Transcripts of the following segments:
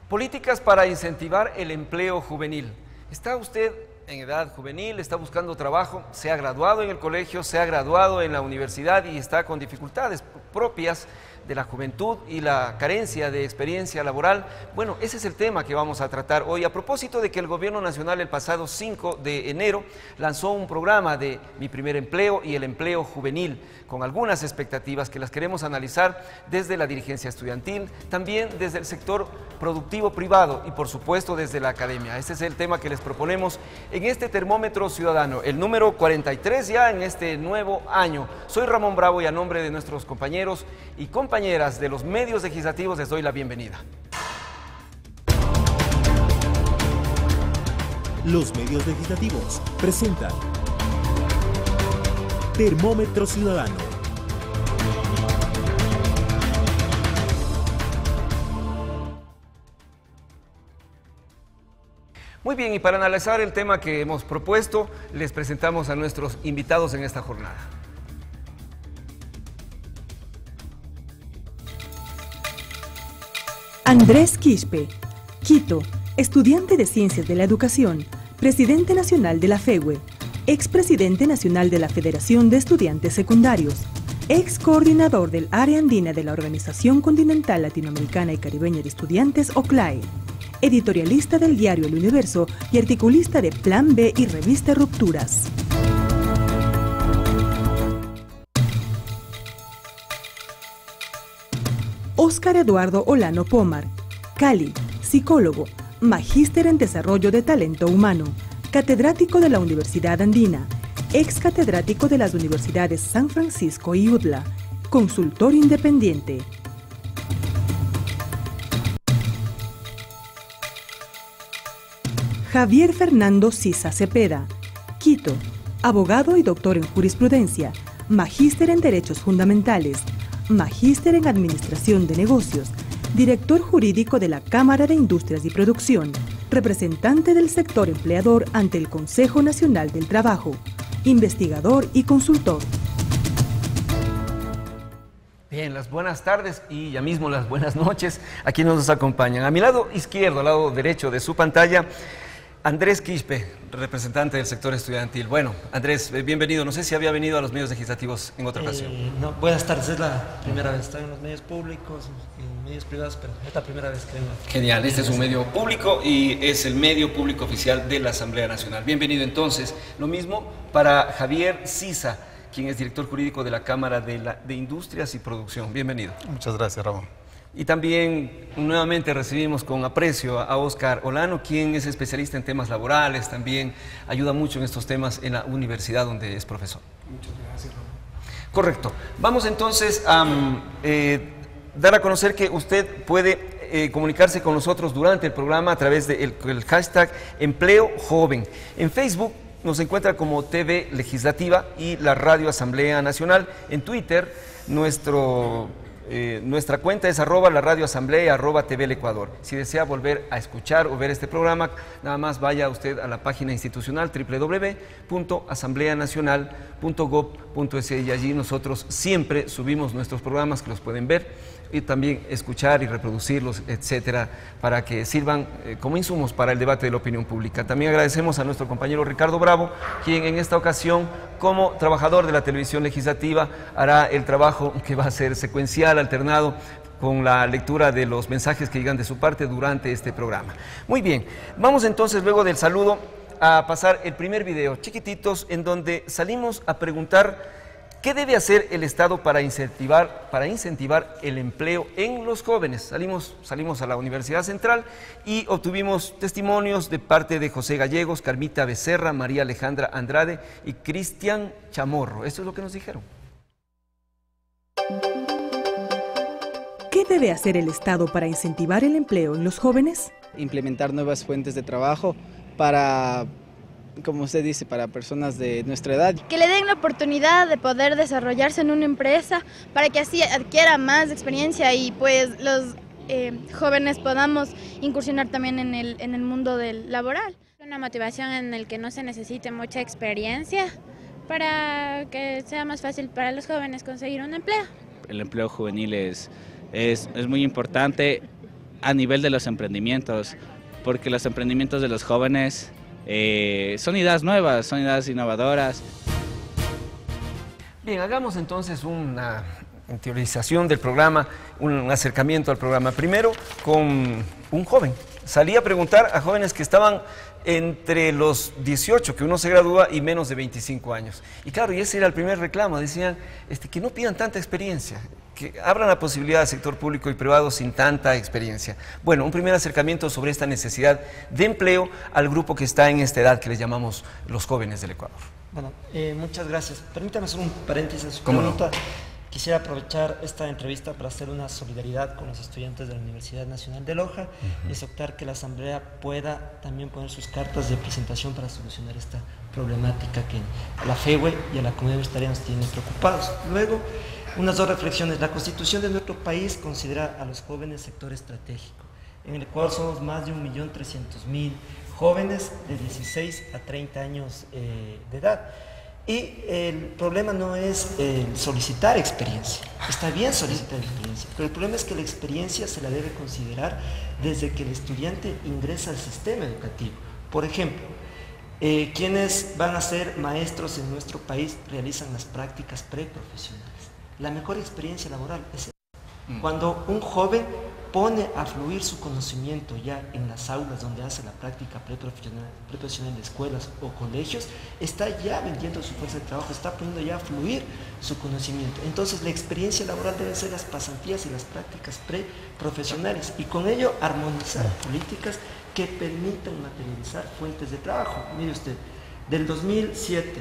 Políticas para incentivar el empleo juvenil. ¿Está usted en edad juvenil, está buscando trabajo, se ha graduado en el colegio, se ha graduado en la universidad y está con dificultades propias de la juventud y la carencia de experiencia laboral? Bueno, ese es el tema que vamos a tratar hoy, a propósito de que el Gobierno Nacional el pasado 5 de enero lanzó un programa de Mi Primer Empleo y el empleo juvenil, con algunas expectativas que las queremos analizar desde la dirigencia estudiantil, también desde el sector productivo privado y por supuesto desde la academia. Este es el tema que les proponemos en este termómetro ciudadano, el número 43 ya en este nuevo año. Soy Ramón Bravo y a nombre de nuestros compañeros y compañeras de los medios legislativos les doy la bienvenida. Los medios legislativos presentan Termómetro Ciudadano. Muy bien, y para analizar el tema que hemos propuesto, les presentamos a nuestros invitados en esta jornada. Andrés Quispe, Quito, estudiante de Ciencias de la Educación, presidente nacional de la FEWE, expresidente nacional de la Federación de Estudiantes Secundarios, ex coordinador del área andina de la Organización Continental Latinoamericana y Caribeña de Estudiantes, OCLAE, editorialista del diario El Universo y articulista de Plan B y revista Rupturas. Óscar Eduardo Olano Pomar, Cali, psicólogo, magíster en desarrollo de talento humano, catedrático de la Universidad Andina, ex catedrático de las universidades San Francisco y UDLA, consultor independiente. Javier Fernando Sisa Cepeda, Quito, abogado y doctor en jurisprudencia, magíster en derechos fundamentales, magíster en administración de negocios, director jurídico de la Cámara de Industrias y Producción, representante del sector empleador ante el Consejo Nacional del Trabajo, investigador y consultor. Bien, las buenas tardes y ya mismo las buenas noches a quienes nos acompañan. A mi lado izquierdo, al lado derecho de su pantalla, Andrés Quispe, representante del sector estudiantil. Bueno, Andrés, bienvenido. No sé si había venido a los medios legislativos en otra ocasión. No, buenas tardes, es la primera vez. Estoy en los medios públicos, en medios privados, pero es la primera vez que vengo. Genial, este es un medio público y es el medio público oficial de la Asamblea Nacional. Bienvenido entonces. Lo mismo para Javier Sisa, quien es director jurídico de la Cámara de Industrias y Producción. Bienvenido. Muchas gracias, Ramón. Y también nuevamente recibimos con aprecio a Óscar Olano, quien es especialista en temas laborales, también ayuda mucho en estos temas en la universidad donde es profesor. Muchas gracias, Ramón. Correcto. Vamos entonces a dar a conocer que usted puede comunicarse con nosotros durante el programa a través del hashtag Empleo Joven. En Facebook nos encuentra como TV Legislativa y la Radio Asamblea Nacional. En Twitter, nuestra cuenta es @la Radio Asamblea, @TV El Ecuador. Si desea volver a escuchar o ver este programa, nada más vaya usted a la página institucional www.asambleanacional.gov.es y allí nosotros siempre subimos nuestros programas que los pueden ver y también escuchar y reproducirlos, etcétera, para que sirvan como insumos para el debate de la opinión pública. También agradecemos a nuestro compañero Ricardo Bravo, quien en esta ocasión, como trabajador de la televisión legislativa, hará el trabajo que va a ser secuencial, alternado, con la lectura de los mensajes que llegan de su parte durante este programa. Muy bien, vamos entonces luego del saludo a pasar el primer video, chiquititos, en donde salimos a preguntar ¿qué debe hacer el Estado para incentivar el empleo en los jóvenes? Salimos a la Universidad Central y obtuvimos testimonios de parte de José Gallegos, Carmita Becerra, María Alejandra Andrade y Cristian Chamorro. Esto es lo que nos dijeron. ¿Qué debe hacer el Estado para incentivar el empleo en los jóvenes? Implementar nuevas fuentes de trabajo para, como usted dice, para personas de nuestra edad. Que le den la oportunidad de poder desarrollarse en una empresa para que así adquiera más experiencia y pues los jóvenes podamos incursionar también en el mundo del laboral. Una motivación en el que no se necesite mucha experiencia para que sea más fácil para los jóvenes conseguir un empleo. El empleo juvenil es muy importante a nivel de los emprendimientos, porque los emprendimientos de los jóvenes son ideas nuevas, son ideas innovadoras. Bien, hagamos entonces una interiorización del programa, un acercamiento al programa. Primero con un joven. Salí a preguntar a jóvenes que estaban entre los 18, que uno se gradúa, y menos de 25 años. Y claro, y ese era el primer reclamo. Decían que no pidan tanta experiencia, que abran la posibilidad al sector público y privado sin tanta experiencia. Bueno, un primer acercamiento sobre esta necesidad de empleo al grupo que está en esta edad que les llamamos los jóvenes del Ecuador. Bueno, muchas gracias. Permítame hacer un paréntesis en su ¿Cómo pregunta. no? Quisiera aprovechar esta entrevista para hacer una solidaridad con los estudiantes de la Universidad Nacional de Loja y aceptar que la Asamblea pueda también poner sus cartas de presentación para solucionar esta problemática que a la FEWE y a la comunidad universitaria nos tienen preocupados. Luego, unas dos reflexiones. La Constitución de nuestro país considera a los jóvenes sector estratégico. En el Ecuador somos más de 1.300.000 jóvenes de 16 a 30 años de edad. Y el problema no es solicitar experiencia, está bien solicitar experiencia, pero el problema es que la experiencia se la debe considerar desde que el estudiante ingresa al sistema educativo. Por ejemplo, quienes van a ser maestros en nuestro país realizan las prácticas preprofesionales. La mejor experiencia laboral es cuando un joven pone a fluir su conocimiento ya en las aulas donde hace la práctica preprofesional de escuelas o colegios, está ya vendiendo su fuerza de trabajo, está poniendo ya a fluir su conocimiento. Entonces la experiencia laboral debe ser las pasantías y las prácticas preprofesionales y con ello armonizar políticas que permitan materializar fuentes de trabajo. Mire usted, del 2007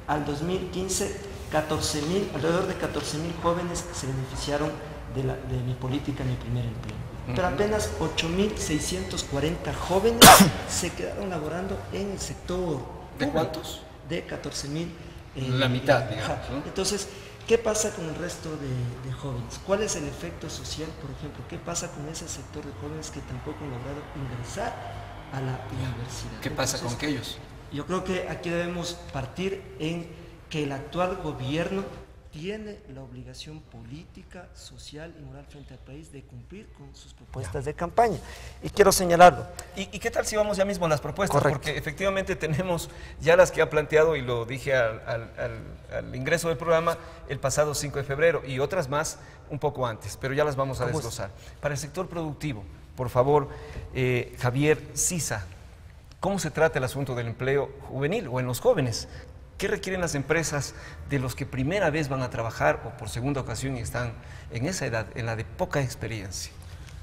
al 2015, alrededor de 14.000 jóvenes se beneficiaron de mi política, mi primer empleo. Pero apenas 8.640 jóvenes se quedaron laborando en el sector. ¿De cuántos? De 14.000. La mitad, digamos, ¿no? Entonces, ¿qué pasa con el resto de jóvenes? ¿Cuál es el efecto social, por ejemplo? ¿Qué pasa con ese sector de jóvenes que tampoco han logrado ingresar a la universidad? ¿Qué pasa con aquellos? Yo creo que aquí debemos partir en que el actual gobierno tiene la obligación política, social y moral frente al país de cumplir con sus propuestas de campaña. Y quiero señalarlo. ¿Y qué tal si vamos ya mismo a las propuestas? Correcto. Porque efectivamente tenemos ya las que ha planteado, y lo dije al ingreso del programa, el pasado 5 de febrero, y otras más un poco antes, pero ya las vamos a desglosar. Para el sector productivo, por favor, Javier Sisa, ¿cómo se trata el asunto del empleo juvenil o en los jóvenes? ¿Qué requieren las empresas de los que primera vez van a trabajar o por segunda ocasión y están en esa edad, en la de poca experiencia?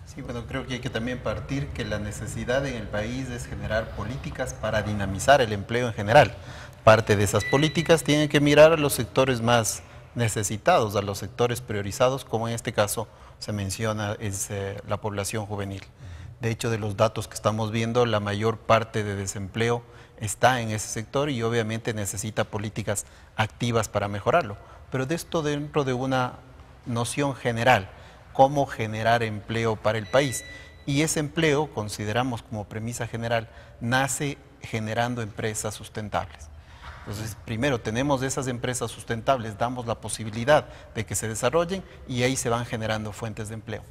Sí, bueno, creo que hay que también partir que la necesidad en el país es generar políticas para dinamizar el empleo en general. Parte de esas políticas tienen que mirar a los sectores más necesitados, a los sectores priorizados, como en este caso se menciona es la población juvenil. De hecho, de los datos que estamos viendo, la mayor parte de desempleo está en ese sector y obviamente necesita políticas activas para mejorarlo. Pero de esto dentro de una noción general, cómo generar empleo para el país. Y ese empleo, consideramos como premisa general, nace generando empresas sustentables. Entonces, primero tenemos esas empresas sustentables, damos la posibilidad de que se desarrollen y ahí se van generando fuentes de empleo.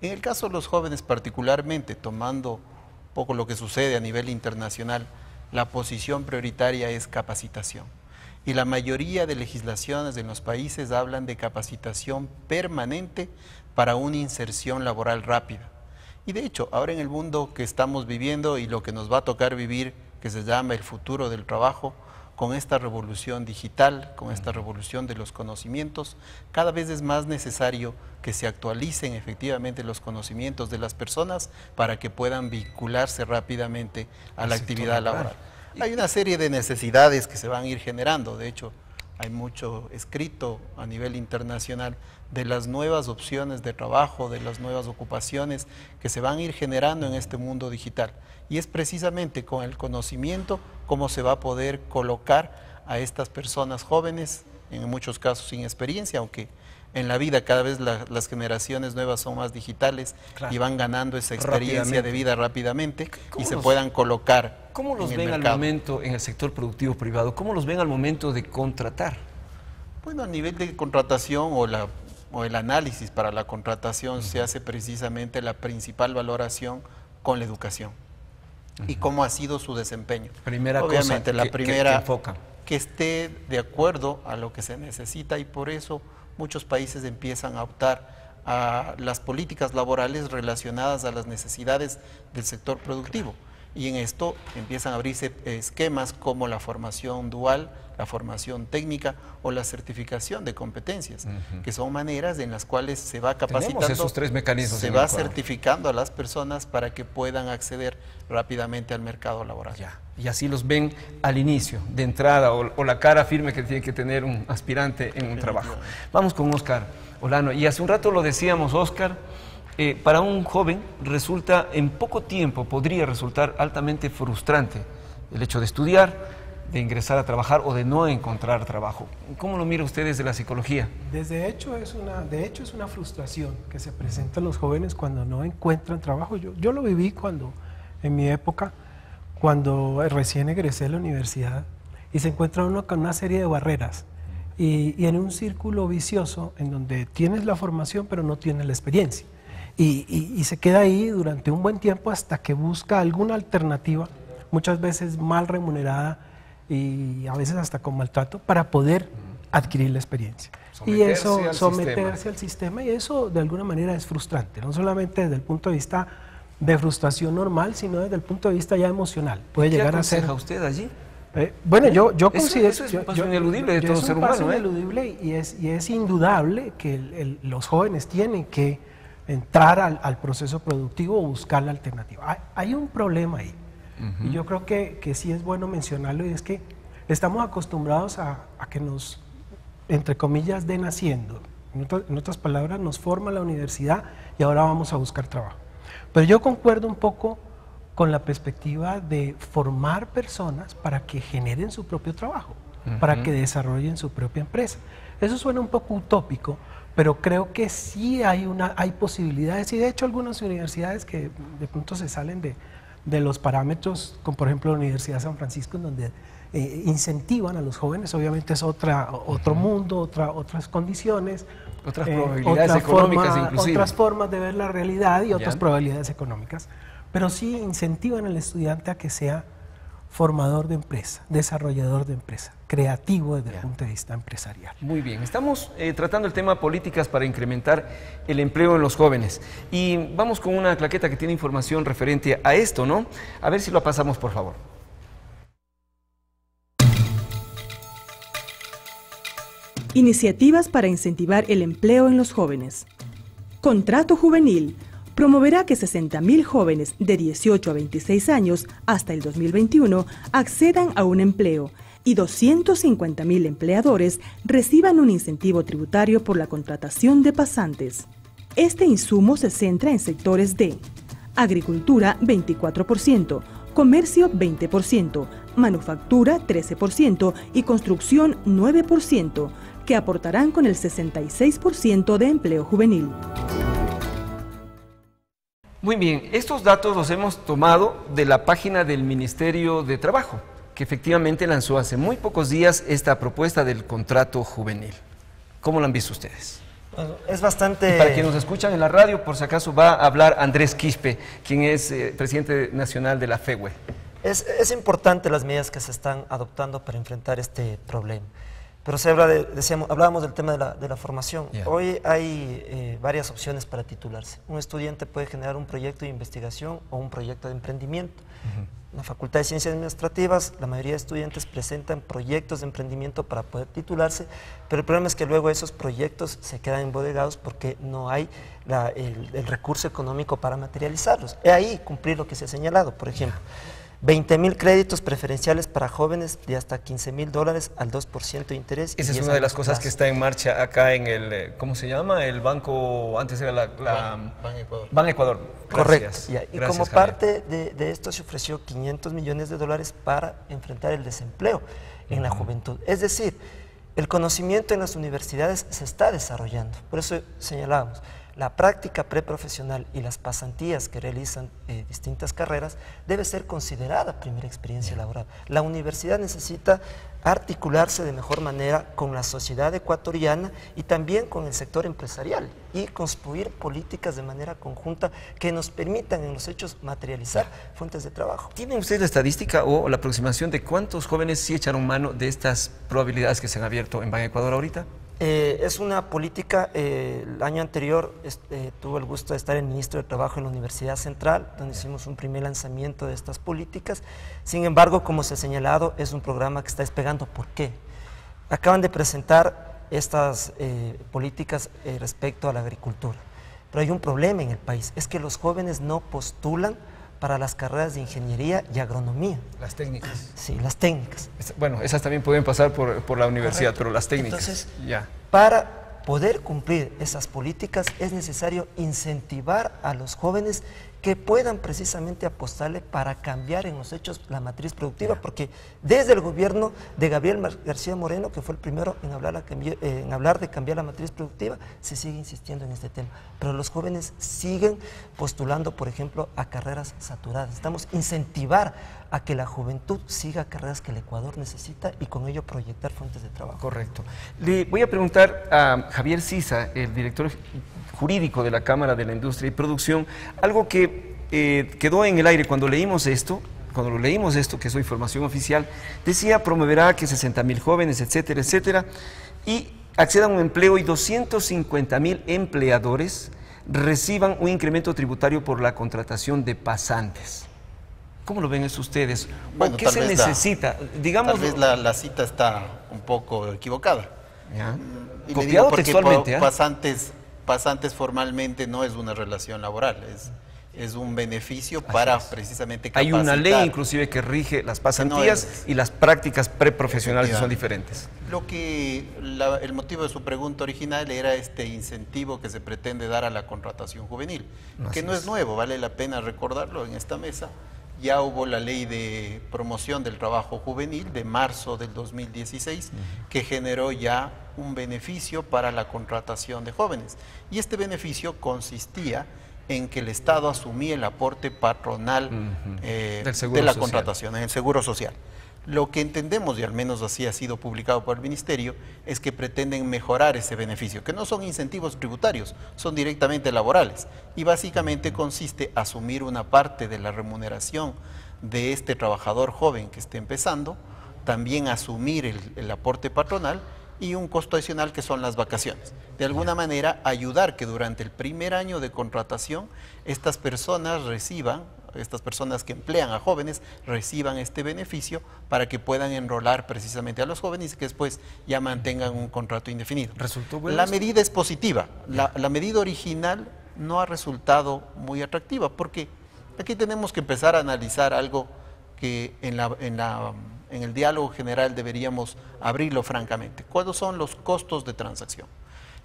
En el caso de los jóvenes particularmente, tomando un poco lo que sucede a nivel internacional, la posición prioritaria es capacitación. Y la mayoría de legislaciones en los países hablan de capacitación permanente para una inserción laboral rápida. Y de hecho, ahora en el mundo que estamos viviendo y lo que nos va a tocar vivir, que se llama el futuro del trabajo, con esta revolución digital, con esta revolución de los conocimientos, cada vez es más necesario que se actualicen efectivamente los conocimientos de las personas para que puedan vincularse rápidamente a la actividad laboral. Hay una serie de necesidades que se van a ir generando, de hecho hay mucho escrito a nivel internacional de las nuevas opciones de trabajo, de las nuevas ocupaciones que se van a ir generando en este mundo digital. Y es precisamente con el conocimiento cómo se va a poder colocar a estas personas jóvenes, en muchos casos sin experiencia, aunque en la vida cada vez las generaciones nuevas son más digitales, claro, y van ganando esa experiencia de vida rápidamente y se puedan colocar. ¿Cómo los ven al momento en el sector productivo privado? ¿Cómo los ven al momento de contratar? Bueno, a nivel de contratación o la o el análisis para la contratación se hace precisamente la principal valoración con la educación y cómo ha sido su desempeño. Obviamente, la primera, que enfoca. Que esté de acuerdo a lo que se necesita, y por eso muchos países empiezan a optar a las políticas laborales relacionadas a las necesidades del sector productivo. Y en esto empiezan a abrirse esquemas como la formación dual, la formación técnica o la certificación de competencias, que son maneras en las cuales se va capacitando, esos tres mecanismos, se va certificando a las personas para que puedan acceder rápidamente al mercado laboral. Ya. Y así los ven al inicio, de entrada, o la cara firme que tiene que tener un aspirante en un trabajo. Vamos con Óscar Olano. Y hace un rato lo decíamos, Óscar, para un joven resulta, en poco tiempo, podría resultar altamente frustrante el hecho de estudiar, de ingresar a trabajar o de no encontrar trabajo. ¿Cómo lo mira usted desde la psicología? De hecho es una frustración que se presenta en los jóvenes cuando no encuentran trabajo. Yo lo viví en mi época, cuando recién egresé de la universidad, y se encuentra uno con una serie de barreras y en un círculo vicioso en donde tienes la formación pero no tienes la experiencia. Y se queda ahí durante un buen tiempo hasta que busca alguna alternativa, muchas veces mal remunerada y a veces hasta con maltrato, para poder adquirir la experiencia. Someterse al sistema, y eso de alguna manera es frustrante, no solamente desde el punto de vista de frustración normal, sino desde el punto de vista ya emocional. Puede llegar a ser... ¿Qué aconseja usted allí? Bueno, yo considero... Eso es un paso ineludible de todo ser humano. Es un paso ineludible y es indudable que los jóvenes tienen que entrar al proceso productivo o buscar la alternativa. Hay un problema ahí, y yo creo que sí es bueno mencionarlo, y es que estamos acostumbrados a que nos, entre comillas, den haciendo. En otras palabras, nos forma la universidad y ahora vamos a buscar trabajo. Pero yo concuerdo un poco con la perspectiva de formar personas para que generen su propio trabajo, para que desarrollen su propia empresa. Eso suena un poco utópico, pero creo que sí hay posibilidades, y de hecho algunas universidades que de pronto se salen de los parámetros, como por ejemplo la Universidad de San Francisco, en donde incentivan a los jóvenes. Obviamente es otro mundo, otras condiciones, otras probabilidades económicas inclusive. Otras formas de ver la realidad y otras probabilidades económicas, pero sí incentivan al estudiante a que sea formador de empresa, desarrollador de empresa, creativo desde el punto de vista empresarial. Muy bien, estamos tratando el tema políticas para incrementar el empleo en los jóvenes, y vamos con una claqueta que tiene información referente a esto, ¿no? A ver si lo pasamos, por favor. Iniciativas para incentivar el empleo en los jóvenes. Contrato juvenil. Promoverá que 60.000 jóvenes de 18 a 26 años hasta el 2021 accedan a un empleo y 250.000 empleadores reciban un incentivo tributario por la contratación de pasantes. Este insumo se centra en sectores de agricultura 24%, comercio 20%, manufactura 13% y construcción 9%, que aportarán con el 66% de empleo juvenil. Muy bien, estos datos los hemos tomado de la página del Ministerio de Trabajo, que efectivamente lanzó hace muy pocos días esta propuesta del contrato juvenil. ¿Cómo lo han visto ustedes? Bueno, es bastante... Y para quienes nos escuchan en la radio, por si acaso va a hablar Andrés Quispe, quien es presidente nacional de la FEWE. Es importante las medidas que se están adoptando para enfrentar este problema. Pero hablábamos del tema de la formación. Hoy hay varias opciones para titularse. Un estudiante puede generar un proyecto de investigación o un proyecto de emprendimiento. En la Facultad de Ciencias Administrativas, la mayoría de estudiantes presentan proyectos de emprendimiento para poder titularse, pero el problema es que luego esos proyectos se quedan embodegados porque no hay el recurso económico para materializarlos. Es ahí cumplir lo que se ha señalado, por ejemplo. 20.000 créditos preferenciales para jóvenes de hasta $15.000 al 2% de interés. Esa es una de las cosas que está en marcha acá en el, ¿cómo se llama? El banco, antes era Ban Ecuador. Ban Ecuador. Correcto. Y como parte de esto se ofreció $500 millones para enfrentar el desempleo en la juventud. Es decir, el conocimiento en las universidades se está desarrollando. Por eso señalábamos, la práctica preprofesional y las pasantías que realizan distintas carreras debe ser considerada primera experiencia laboral. La universidad necesita articularse de mejor manera con la sociedad ecuatoriana y también con el sector empresarial y construir políticas de manera conjunta que nos permitan en los hechos materializar fuentes de trabajo. ¿Tienen ustedes la estadística o la aproximación de cuántos jóvenes sí echaron mano de estas probabilidades que se han abierto en Ban Ecuador ahorita? Es una política, el año anterior tuve el gusto de estar en Ministro de Trabajo en la Universidad Central, donde hicimos un primer lanzamiento de estas políticas. Sin embargo, como se ha señalado, es un programa que está despegando. ¿Por qué? Acaban de presentar estas políticas respecto a la agricultura, pero hay un problema en el país, es que los jóvenes no postulan para las carreras de ingeniería y agronomía. Las técnicas. Sí, las técnicas. Bueno, esas también pueden pasar por la universidad, Correcto. pero las técnicas. Entonces, ya. Para poder cumplir esas políticas es necesario incentivar a los jóvenes que puedan precisamente apostarle para cambiar en los hechos la matriz productiva, porque desde el gobierno de Gabriel García Moreno, que fue el primero en hablar de cambiar la matriz productiva, se sigue insistiendo en este tema, pero los jóvenes siguen postulando, por ejemplo, a carreras saturadas. Necesitamos incentivar a que la juventud siga carreras que el Ecuador necesita y con ello proyectar fuentes de trabajo. Correcto. Le voy a preguntar a Javier Sisa, el director jurídico de la Cámara de la Industria y Producción, algo que quedó en el aire cuando leímos esto, que es su información oficial, decía promoverá que 60.000 jóvenes, etcétera, etcétera, y accedan a un empleo y 250.000 empleadores reciban un incremento tributario por la contratación de pasantes. ¿Cómo lo ven eso ustedes? Bueno, ¿Qué se necesita? Digamos, tal vez la cita está un poco equivocada. ¿Ya? Y Copiado porque textualmente. Pasantes formalmente no es una relación laboral, es un beneficio para precisamente capacitar. Hay una ley inclusive que rige las pasantías y las prácticas preprofesionales que son diferentes. El motivo de su pregunta original era este incentivo que se pretende dar a la contratación juvenil, que no es nuevo, vale la pena recordarlo en esta mesa. Ya hubo la ley de promoción del trabajo juvenil de marzo del 2016 que generó ya un beneficio para la contratación de jóvenes. Y este beneficio consistía en que el Estado asumía el aporte patronal de la contratación, en el seguro social. Lo que entendemos, y al menos así ha sido publicado por el Ministerio, es que pretenden mejorar ese beneficio, que no son incentivos tributarios, son directamente laborales. Y básicamente consiste en asumir una parte de la remuneración de este trabajador joven que esté empezando, también asumir el aporte patronal y un costo adicional que son las vacaciones. De alguna manera ayudar que durante el primer año de contratación estas personas que emplean a jóvenes reciban este beneficio para que puedan enrolar precisamente a los jóvenes y que después ya mantengan un contrato indefinido. La medida es positiva, la medida original no ha resultado muy atractiva porque aquí tenemos que empezar a analizar algo que en el diálogo general deberíamos abrirlo francamente. ¿Cuáles son los costos de transacción?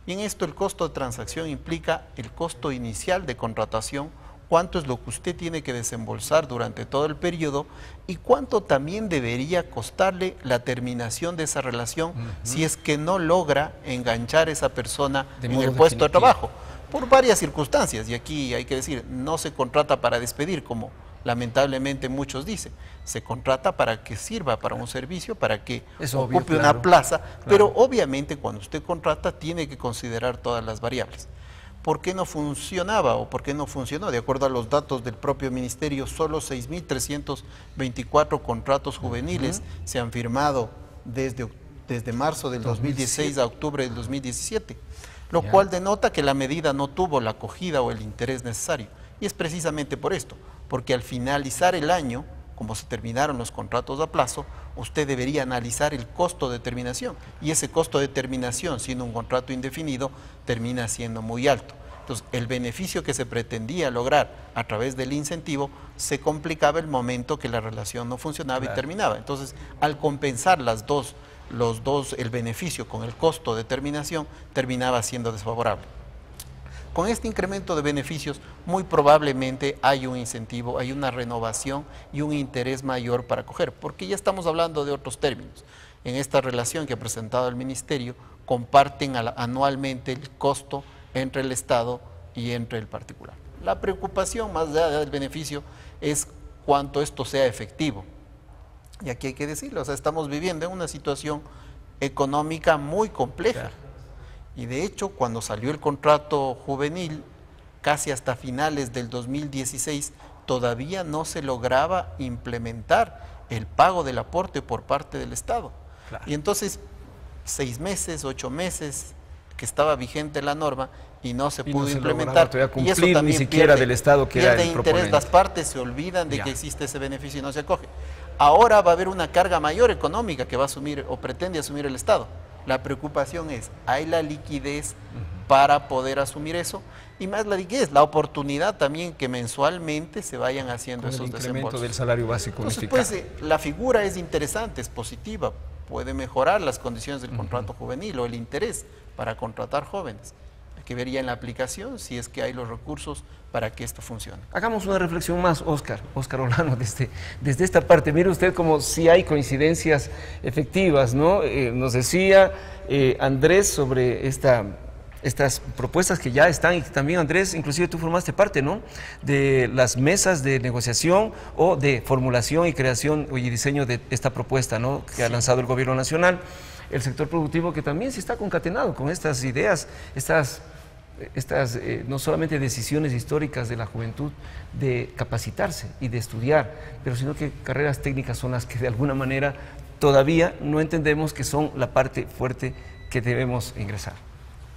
Y en esto el costo de transacción implica el costo inicial de contratación, cuánto es lo que usted tiene que desembolsar durante todo el periodo y cuánto también debería costarle la terminación de esa relación si es que no logra enganchar a esa persona en el puesto de trabajo, por varias circunstancias. Y aquí hay que decir, no se contrata para despedir, como lamentablemente muchos dicen, se contrata para que sirva para un servicio, para que ocupe una plaza, pero obviamente cuando usted contrata tiene que considerar todas las variables. ¿Por qué no funcionaba o por qué no funcionó? De acuerdo a los datos del propio Ministerio, solo 6.324 contratos juveniles se han firmado desde marzo del 2016 a octubre del 2017, lo cual denota que la medida no tuvo la acogida o el interés necesario. Y es precisamente por esto, porque al finalizar el año, como se terminaron los contratos a plazo, usted debería analizar el costo de terminación, y ese costo de terminación, siendo un contrato indefinido, termina siendo muy alto. Entonces, el beneficio que se pretendía lograr a través del incentivo se complicaba el momento que la relación no funcionaba y terminaba. Entonces, al compensar el beneficio con el costo de terminación, terminaba siendo desfavorable. Con este incremento de beneficios, muy probablemente hay un incentivo, hay una renovación y un interés mayor para acoger, porque ya estamos hablando de otros términos. En esta relación que ha presentado el Ministerio, comparten anualmente el costo entre el Estado y entre el particular. La preocupación, más allá del beneficio, es cuánto esto sea efectivo. Y aquí hay que decirlo, o sea, estamos viviendo en una situación económica muy compleja. Claro. Y de hecho, cuando salió el contrato juvenil, casi hasta finales del 2016, todavía no se lograba implementar el pago del aporte por parte del Estado. Claro. Y entonces, 6 meses, 8 meses que estaba vigente la norma y no se pudo implementar. Y eso también ni siquiera del Estado que era el interés, proponente. Las partes se olvidan de que existe ese beneficio y no se acoge. Ahora va a haber una carga mayor económica que va a asumir o pretende asumir el Estado. La preocupación es, ¿hay la liquidez para poder asumir eso? Y más la liquidez, la oportunidad también que mensualmente se vayan haciendo esos desembolsos. El incremento del salario básico unificado. Entonces, pues, la figura es interesante, es positiva, puede mejorar las condiciones del contrato juvenil o el interés para contratar jóvenes. Hay que ver ya en la aplicación si es que hay los recursos para que esto funcione. Hagamos una reflexión más, Óscar Olano, desde esta parte. Mire usted como si hay coincidencias efectivas, ¿no? Nos decía Andrés sobre estas propuestas que ya están, y también Andrés, inclusive tú formaste parte, ¿no?, de las mesas de negociación o de formulación y creación y diseño de esta propuesta, ¿no?, que ha lanzado el Gobierno Nacional, el sector productivo que también se está concatenado con estas ideas, estas no solamente decisiones históricas de la juventud de capacitarse y de estudiar, pero sino que carreras técnicas son las que de alguna manera todavía no entendemos que son la parte fuerte que debemos ingresar.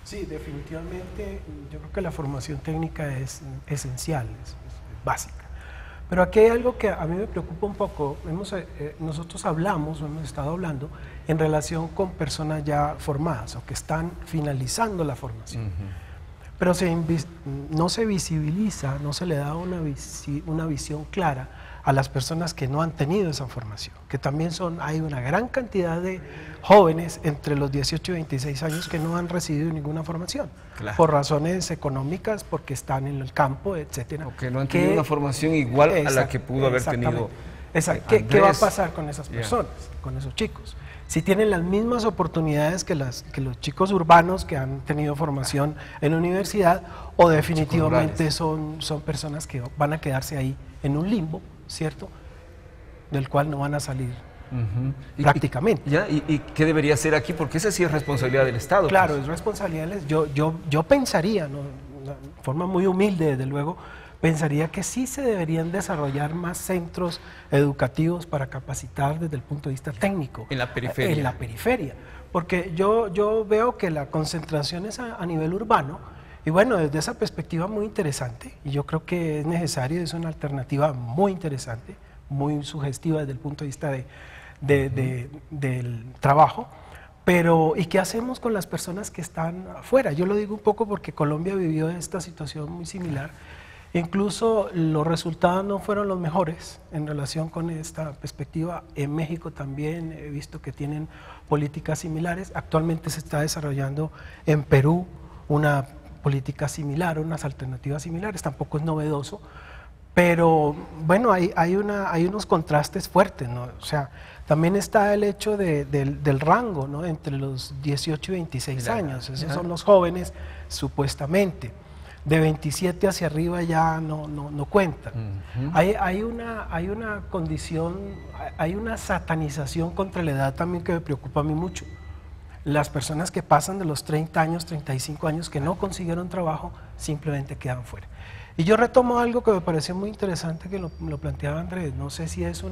Sí, definitivamente yo creo que la formación técnica es esencial, es básica. Pero aquí hay algo que a mí me preocupa un poco. Nosotros hemos estado hablando en relación con personas ya formadas o que están finalizando la formación. Pero no se visibiliza, no se le da una visión clara a las personas que no han tenido esa formación, que también hay una gran cantidad de jóvenes entre los 18 y 26 años que no han recibido ninguna formación, claro, por razones económicas, porque están en el campo, etcétera. O que no han tenido una formación igual a la que pudo haber tenido. ¿Qué va a pasar con esas personas, con esos chicos? Si tienen las mismas oportunidades que los chicos urbanos que han tenido formación en universidad, o definitivamente son personas que van a quedarse ahí en un limbo, ¿cierto?, del cual no van a salir prácticamente. ¿Y qué debería hacer aquí? Porque esa sí es responsabilidad del Estado. Claro, es responsabilidad. Yo pensaría, ¿no?, de forma muy humilde, desde luego, pensaría que sí se deberían desarrollar más centros educativos para capacitar desde el punto de vista técnico. En la periferia. En la periferia. Porque yo veo que la concentración es a nivel urbano, y bueno, desde esa perspectiva muy interesante, y yo creo que es necesario, es una alternativa muy interesante, muy sugestiva desde el punto de vista del trabajo. Pero, ¿y qué hacemos con las personas que están afuera? Yo lo digo un poco porque Colombia vivió esta situación muy similar. Incluso los resultados no fueron los mejores en relación con esta perspectiva. En México también he visto que tienen políticas similares. Actualmente se está desarrollando en Perú una política similar, unas alternativas similares. Tampoco es novedoso, pero bueno, hay unos contrastes fuertes, ¿no? O sea, también está el hecho del rango, ¿no?, entre los 18 y 26 años. Esos son los jóvenes, supuestamente. De 27 hacia arriba ya no cuentan. Hay una condición, hay una satanización contra la edad también que me preocupa a mí mucho. Las personas que pasan de los 30 años, 35 años, que no consiguieron trabajo, simplemente quedan fuera. Y yo retomo algo que me pareció muy interesante que lo planteaba Andrés. No sé si es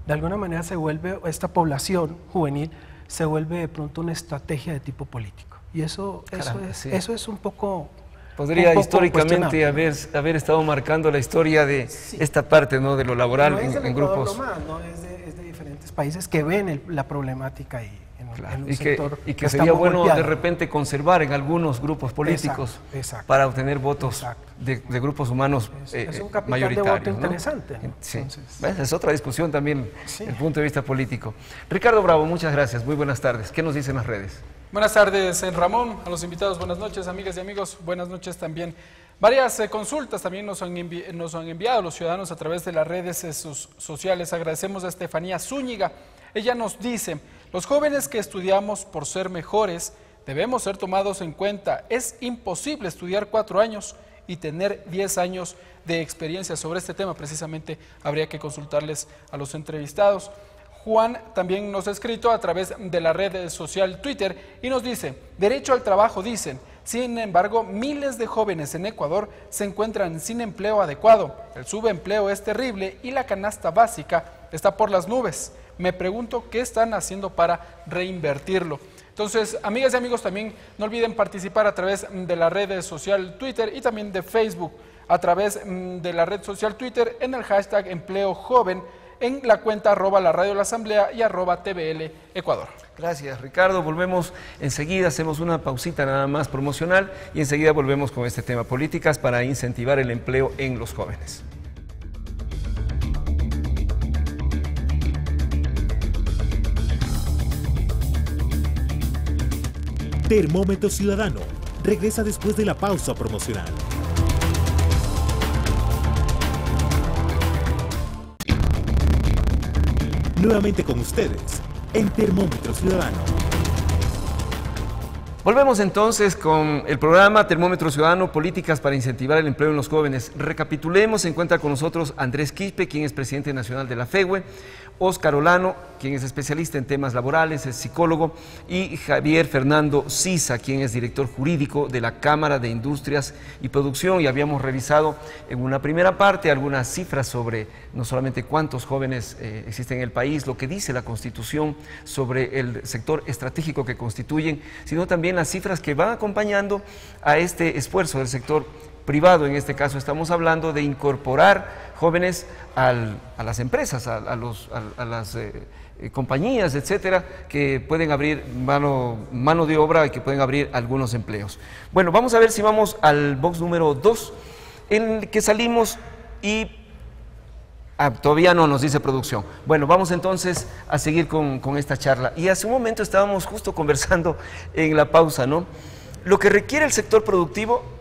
de alguna manera se vuelve, esta población juvenil se vuelve de pronto una estrategia de tipo político. Y eso es un poco... Podría históricamente haber estado marcando la historia de esta parte, ¿no?, de lo laboral no es en grupos. ¿no? Es de diferentes países que ven la problemática ahí. En un sector y que sería bueno golpeado, de repente conservar en algunos grupos políticos para obtener votos de grupos humanos es un capital mayoritarios, de voto interesante, ¿no? Sí. Es otra discusión también desde el punto de vista político. Ricardo Bravo, muchas gracias, muy buenas tardes. ¿Qué nos dicen las redes? Buenas tardes, Ramón, a los invitados, buenas noches, amigas y amigos, buenas noches también. Varias consultas también nos han enviado los ciudadanos a través de las redes sociales. Agradecemos a Estefanía Zúñiga. Ella nos dice: los jóvenes que estudiamos por ser mejores debemos ser tomados en cuenta. Es imposible estudiar 4 años y tener 10 años de experiencia sobre este tema. Precisamente habría que consultarles a los entrevistados. Juan también nos ha escrito a través de la red social Twitter y nos dice: derecho al trabajo dicen, sin embargo miles de jóvenes en Ecuador se encuentran sin empleo adecuado, el subempleo es terrible y la canasta básica está por las nubes. Me pregunto qué están haciendo para reinvertirlo. Entonces, amigas y amigos, también no olviden participar a través de la red social Twitter y también de Facebook, a través de la red social Twitter en el hashtag Empleo Joven, en la cuenta @la Radio de la Asamblea y @TVL Ecuador. Gracias, Ricardo. Volvemos enseguida, hacemos una pausita nada más promocional y enseguida volvemos con este tema: políticas para incentivar el empleo en los jóvenes. Termómetro Ciudadano regresa después de la pausa promocional. Nuevamente con ustedes en Termómetro Ciudadano. Volvemos entonces con el programa Termómetro Ciudadano, políticas para incentivar el empleo en los jóvenes. Recapitulemos, se encuentra con nosotros Andrés Quispe, quien es presidente nacional de la FEGUE, Óscar Olano, quien es especialista en temas laborales, es psicólogo, y Javier Fernando Sisa, quien es director jurídico de la Cámara de Industrias y Producción. Y habíamos revisado en una primera parte algunas cifras sobre no solamente cuántos jóvenes existen en el país, lo que dice la Constitución sobre el sector estratégico que constituyen, sino también las cifras que van acompañando a este esfuerzo del sector privado. En este caso estamos hablando de incorporar jóvenes a las empresas, a las compañías, etcétera, que pueden abrir mano de obra y que pueden abrir algunos empleos. Bueno, vamos a ver si vamos al box número 2, en el que salimos y todavía no nos dice producción. Bueno, vamos entonces a seguir con esta charla. Y hace un momento estábamos justo conversando en la pausa, ¿no? Lo que requiere el sector productivo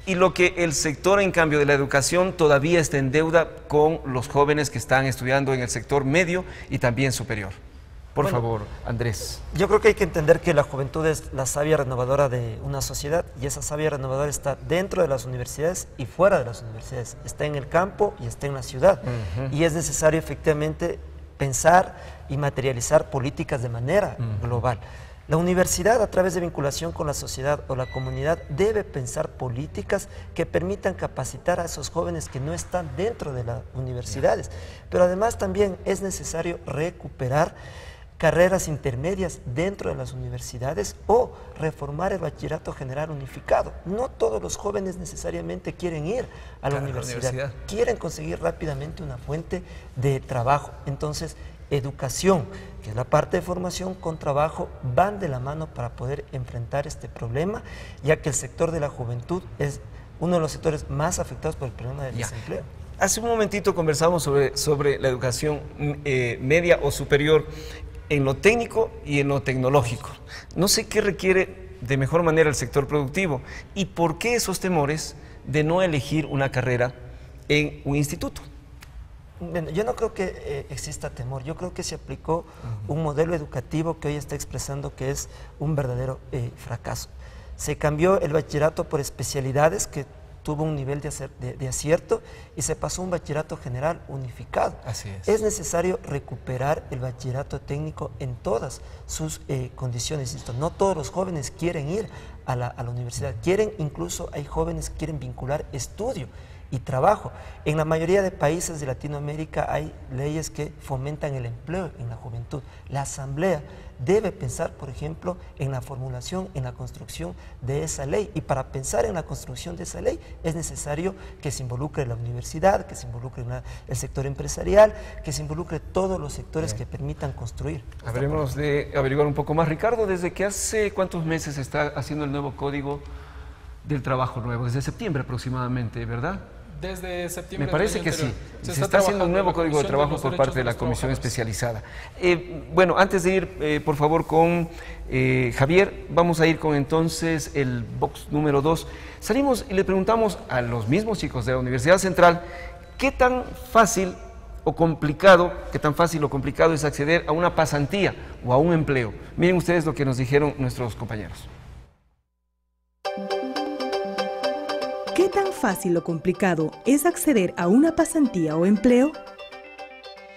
y lo que el sector, en cambio, de la educación todavía está en deuda con los jóvenes que están estudiando en el sector medio y también superior. Por favor, Andrés. Yo creo que hay que entender que la juventud es la savia renovadora de una sociedad, y esa savia renovadora está dentro de las universidades y fuera de las universidades. Está en el campo y está en la ciudad. Y es necesario efectivamente pensar y materializar políticas de manera global. La universidad, a través de vinculación con la sociedad o la comunidad, debe pensar políticas que permitan capacitar a esos jóvenes que no están dentro de las universidades. Pero además también es necesario recuperar carreras intermedias dentro de las universidades o reformar el bachillerato general unificado. No todos los jóvenes necesariamente quieren ir a la universidad, quieren conseguir rápidamente una fuente de trabajo. Entonces, educación, que es la parte de formación, con trabajo, van de la mano para poder enfrentar este problema, ya que el sector de la juventud es uno de los sectores más afectados por el problema del desempleo. Hace un momentito conversamos sobre la educación media o superior en lo técnico y en lo tecnológico. No sé qué requiere de mejor manera el sector productivo y por qué esos temores de no elegir una carrera en un instituto. Bueno, yo no creo que exista temor. Yo creo que se aplicó un modelo educativo que hoy está expresando que es un verdadero fracaso. Se cambió el bachillerato por especialidades, que tuvo un nivel de acierto, y se pasó a un bachillerato general unificado. Así es. Es necesario recuperar el bachillerato técnico en todas sus condiciones. Insisto, no todos los jóvenes quieren ir a la universidad. Incluso hay jóvenes que quieren vincular estudio y trabajo. En la mayoría de países de Latinoamérica hay leyes que fomentan el empleo en la juventud. La Asamblea debe pensar, por ejemplo, en la formulación, en la construcción de esa ley, y para pensar en la construcción de esa ley es necesario que se involucre la universidad, que se involucre el sector empresarial, que se involucre todos los sectores que permitan construir. Habremos de averiguar un poco más. Ricardo, ¿desde que hace cuántos meses está haciendo el nuevo Código del Trabajo nuevo? Desde septiembre aproximadamente, ¿verdad? Desde septiembre. Me parece que sí. Se está haciendo un nuevo Código de Trabajo por parte de la Comisión Especializada. Bueno, antes de ir, por favor, con Javier, vamos a ir con entonces el box número 2. Salimos y le preguntamos a los mismos chicos de la Universidad Central qué tan fácil o complicado es acceder a una pasantía o a un empleo. Miren ustedes lo que nos dijeron nuestros compañeros. ¿Qué tan fácil o complicado es acceder a una pasantía o empleo?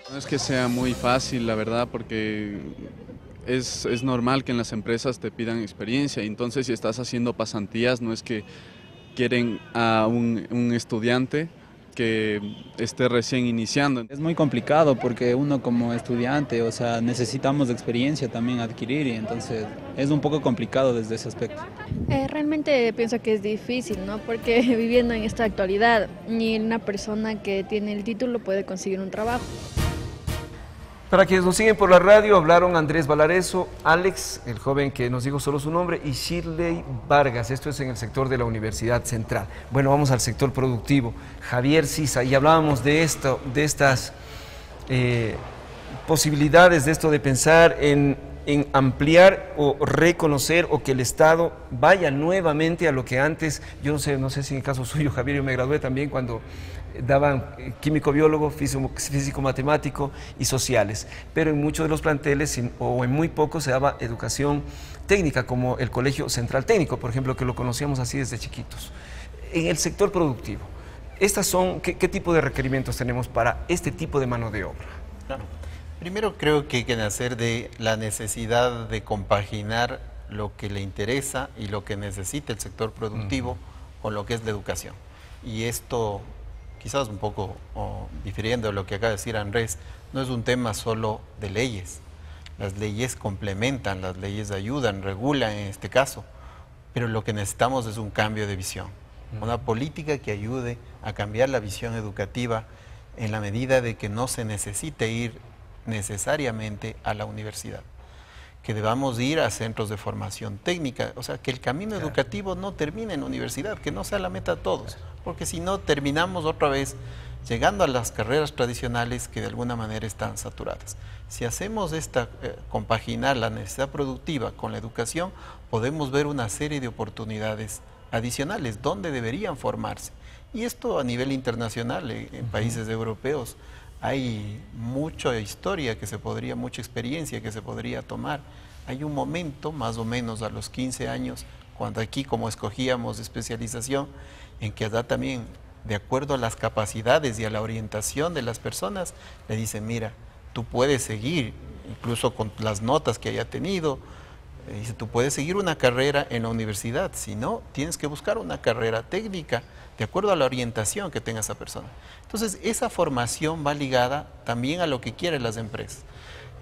No es que sea muy fácil, la verdad, porque es normal que en las empresas te pidan experiencia. Entonces, si estás haciendo pasantías, no es que quieren a un estudiante que esté recién iniciando. Es muy complicado porque uno como estudiante, o sea, necesitamos experiencia también adquirir y entonces es un poco complicado desde ese aspecto. Realmente pienso que es difícil, ¿no? Porque viviendo en esta actualidad, ni una persona que tiene el título puede conseguir un trabajo. Para quienes nos siguen por la radio, hablaron Andrés Valareso, Alex, el joven que nos dijo solo su nombre, y Shirley Vargas. Esto es en el sector de la Universidad Central. Bueno, vamos al sector productivo. Javier Sisa, y hablábamos de esto, de estas posibilidades, de esto de pensar en ampliar o reconocer o que el Estado vaya nuevamente a lo que antes, yo no sé si en el caso suyo, Javier, yo me gradué también cuando daban químico-biólogo, físico-matemático y sociales, pero en muchos de los planteles o en muy pocos se daba educación técnica, como el Colegio Central Técnico, por ejemplo, que lo conocíamos así desde chiquitos. En el sector productivo, ¿qué tipo de requerimientos tenemos para este tipo de mano de obra? Claro. Primero creo que hay que nacer de la necesidad de compaginar lo que le interesa y lo que necesita el sector productivo con lo que es la educación. Y esto, quizás un poco difiriendo de lo que acaba de decir Andrés, no es un tema solo de leyes. Las leyes complementan, las leyes ayudan, regulan en este caso, pero lo que necesitamos es un cambio de visión. Una política que ayude a cambiar la visión educativa en la medida de que no se necesite ir necesariamente a la universidad, que debamos ir a centros de formación técnica, o sea, que el camino educativo no termine en la universidad, que no sea la meta de todos, porque si no terminamos otra vez llegando a las carreras tradicionales que de alguna manera están saturadas. Si hacemos compaginar la necesidad productiva con la educación, podemos ver una serie de oportunidades adicionales donde deberían formarse. Y esto a nivel internacional, en países europeos, hay mucha historia mucha experiencia que se podría tomar. Hay un momento, más o menos a los 15 años, cuando aquí como escogíamos especialización, en que da también, de acuerdo a las capacidades y a la orientación de las personas, le dicen, mira, tú puedes seguir, incluso con las notas que haya tenido, dice, tú puedes seguir una carrera en la universidad, si no, tienes que buscar una carrera técnica, de acuerdo a la orientación que tenga esa persona. Entonces, esa formación va ligada también a lo que quieren las empresas.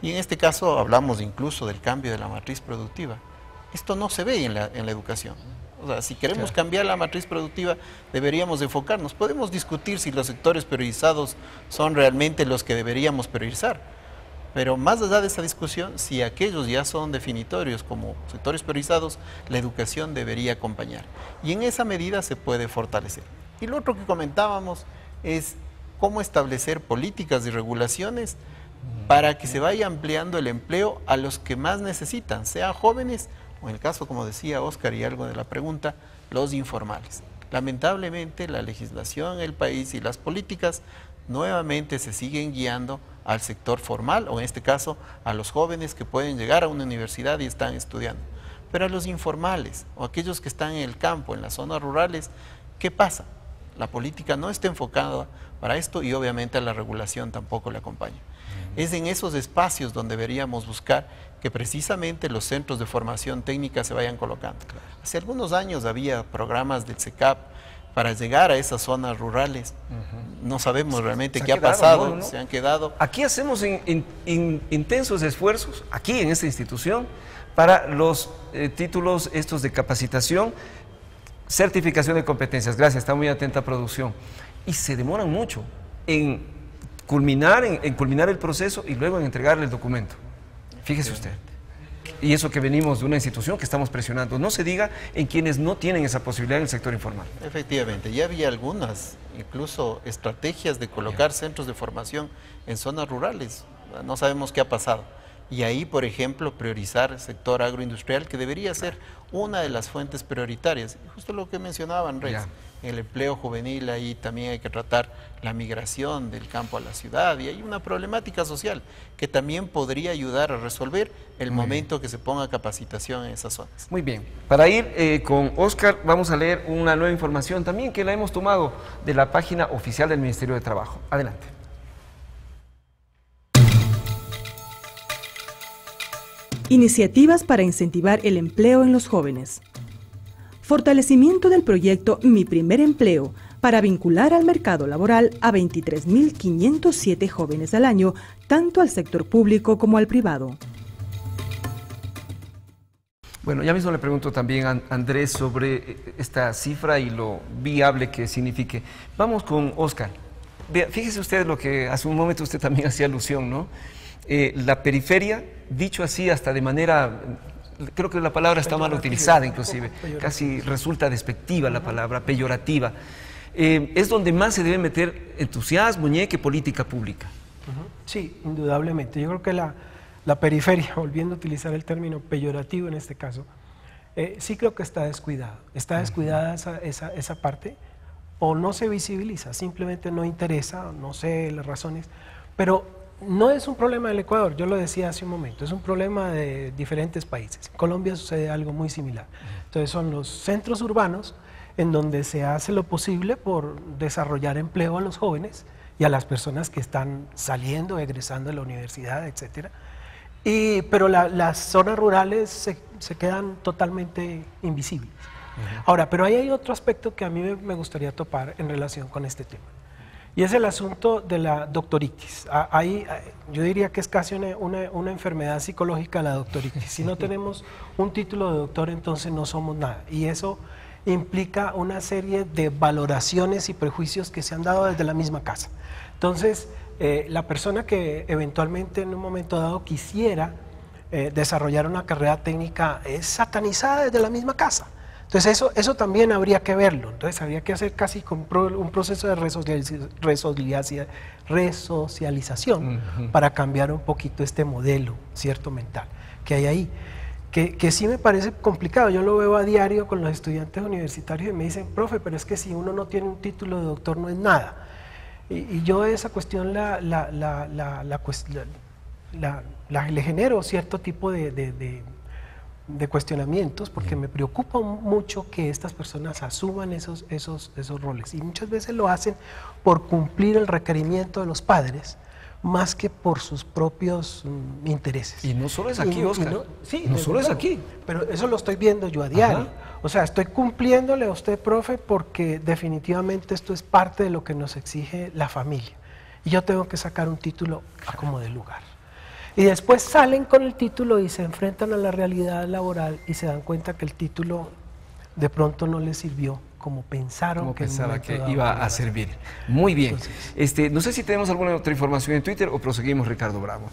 Y en este caso hablamos incluso del cambio de la matriz productiva. Esto no se ve en la educación. O sea, si queremos cambiar la matriz productiva, deberíamos enfocarnos. Podemos discutir si los sectores priorizados son realmente los que deberíamos priorizar. Pero más allá de esa discusión, si aquellos ya son definitorios como sectores priorizados, la educación debería acompañar. Y en esa medida se puede fortalecer. Y lo otro que comentábamos es cómo establecer políticas y regulaciones para que se vaya ampliando el empleo a los que más necesitan, sean jóvenes o en el caso, como decía Oscar y algo de la pregunta, los informales. Lamentablemente la legislación en el país y las políticas nuevamente se siguen guiando al sector formal, o en este caso a los jóvenes que pueden llegar a una universidad y están estudiando. Pero a los informales o aquellos que están en el campo, en las zonas rurales, ¿qué pasa? La política no está enfocada para esto y obviamente la regulación tampoco le acompaña. Es en esos espacios donde deberíamos buscar que precisamente los centros de formación técnica se vayan colocando. Hace algunos años había programas del SECAP para llegar a esas zonas rurales. No sabemos realmente qué ha pasado, ¿no? Se han quedado. Aquí hacemos intensos esfuerzos, aquí en esta institución, para los títulos estos de capacitación, certificación de competencias. Gracias, está muy atenta producción. Y se demoran mucho en culminar el proceso y luego en entregarle el documento. Fíjese usted. Y eso que venimos de una institución que estamos presionando. No se diga en quienes no tienen esa posibilidad en el sector informal. Efectivamente, ya había algunas, incluso estrategias de colocar centros de formación en zonas rurales. No sabemos qué ha pasado. Y ahí, por ejemplo, priorizar el sector agroindustrial, que debería ser una de las fuentes prioritarias. Justo lo que mencionaban, Reyes. en el empleo juvenil ahí también hay que tratar la migración del campo a la ciudad y hay una problemática social que también podría ayudar a resolver el momento que se ponga capacitación en esas zonas. Muy bien, para ir con Oscar vamos a leer una nueva información también que la hemos tomado de la página oficial del Ministerio de Trabajo. Adelante. Iniciativas para incentivar el empleo en los jóvenes. Fortalecimiento del proyecto Mi Primer Empleo para vincular al mercado laboral a 23.507 jóvenes al año, tanto al sector público como al privado. Bueno, ya mismo le pregunto también a Andrés sobre esta cifra y lo viable que signifique. Vamos con Oscar. Fíjese usted lo que hace un momento usted también hacía alusión, ¿no? La periferia, dicho así hasta de manera, creo que la palabra está mal utilizada inclusive, casi resulta despectiva la palabra, peyorativa, es donde más se debe meter entusiasmo, ñeque, política pública. Sí, indudablemente. Yo creo que la periferia, volviendo a utilizar el término peyorativo en este caso, sí creo que está descuidado. Está descuidada esa parte, o no se visibiliza, simplemente no interesa, no sé las razones, pero no es un problema del Ecuador, yo lo decía hace un momento, es un problema de diferentes países. En Colombia sucede algo muy similar. Entonces son los centros urbanos en donde se hace lo posible por desarrollar empleo a los jóvenes y a las personas que están saliendo, egresando de la universidad, etc. Pero las zonas rurales se quedan totalmente invisibles. Ahora, pero ahí hay otro aspecto que a mí me gustaría topar en relación con este tema. Y es el asunto de la doctoritis. Ahí yo diría que es casi una enfermedad psicológica la doctoritis. Si no tenemos un título de doctor, entonces no somos nada. Y eso implica una serie de valoraciones y prejuicios que se han dado desde la misma casa. Entonces, la persona que eventualmente en un momento dado quisiera desarrollar una carrera técnica es satanizada desde la misma casa. Entonces eso también habría que verlo, entonces habría que hacer casi un proceso de resocialización para cambiar un poquito este modelo, ¿cierto?, mental que hay ahí, que sí me parece complicado. Yo lo veo a diario con los estudiantes universitarios y me dicen, profe, pero es que si uno no tiene un título de doctor no es nada. Y yo esa cuestión le genero cierto tipo de cuestionamientos, porque me preocupa mucho que estas personas asuman esos roles, y muchas veces lo hacen por cumplir el requerimiento de los padres más que por sus propios intereses. Y no solo es aquí, Oscar, no solo es aquí. Pero eso lo estoy viendo yo a diario. Ajá. O sea, estoy cumpliéndole a usted, profe, porque definitivamente esto es parte de lo que nos exige la familia, y yo tengo que sacar un título a como de lugar. Y después salen con el título y se enfrentan a la realidad laboral y se dan cuenta que el título de pronto no les sirvió como pensaron como pensaba que iba a servir. Muy bien. Entonces, no sé si tenemos alguna otra información en Twitter o proseguimos, Ricardo Bravo.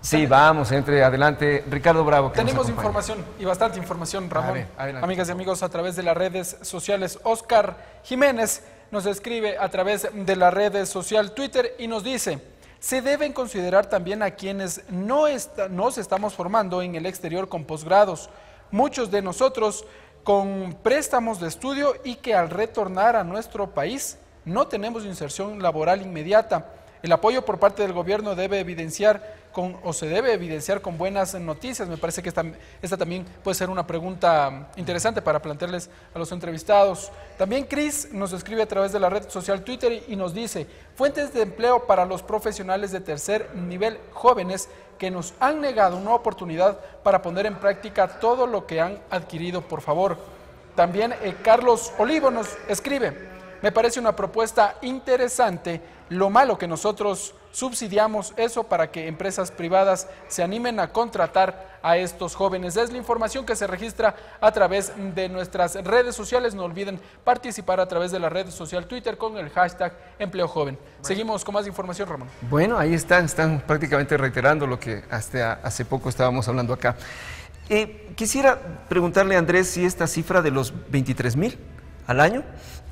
Sí, vamos, entre adelante, Ricardo Bravo. Tenemos información y bastante información, Ramón. Amigas y amigos, a través de las redes sociales, Oscar Jiménez nos escribe a través de la red social Twitter y nos dice: se deben considerar también a quienes nos estamos formando en el exterior con posgrados, muchos de nosotros con préstamos de estudio y que al retornar a nuestro país no tenemos inserción laboral inmediata. El apoyo por parte del gobierno se debe evidenciar con buenas noticias. Me parece que esta también puede ser una pregunta interesante para plantearles a los entrevistados. También Cris nos escribe a través de la red social Twitter y nos dice: fuentes de empleo para los profesionales de tercer nivel jóvenes que nos han negado una oportunidad para poner en práctica todo lo que han adquirido, por favor. También Carlos Olivo nos escribe: me parece una propuesta interesante, lo malo que nosotros subsidiamos eso para que empresas privadas se animen a contratar a estos jóvenes. Es la información que se registra a través de nuestras redes sociales. No olviden participar a través de la red social Twitter con el hashtag Empleo Joven. Seguimos con más información, Ramón. Bueno, ahí están prácticamente reiterando lo que hasta hace poco estábamos hablando acá. Quisiera preguntarle a Andrés si esta cifra de los 23.000 al año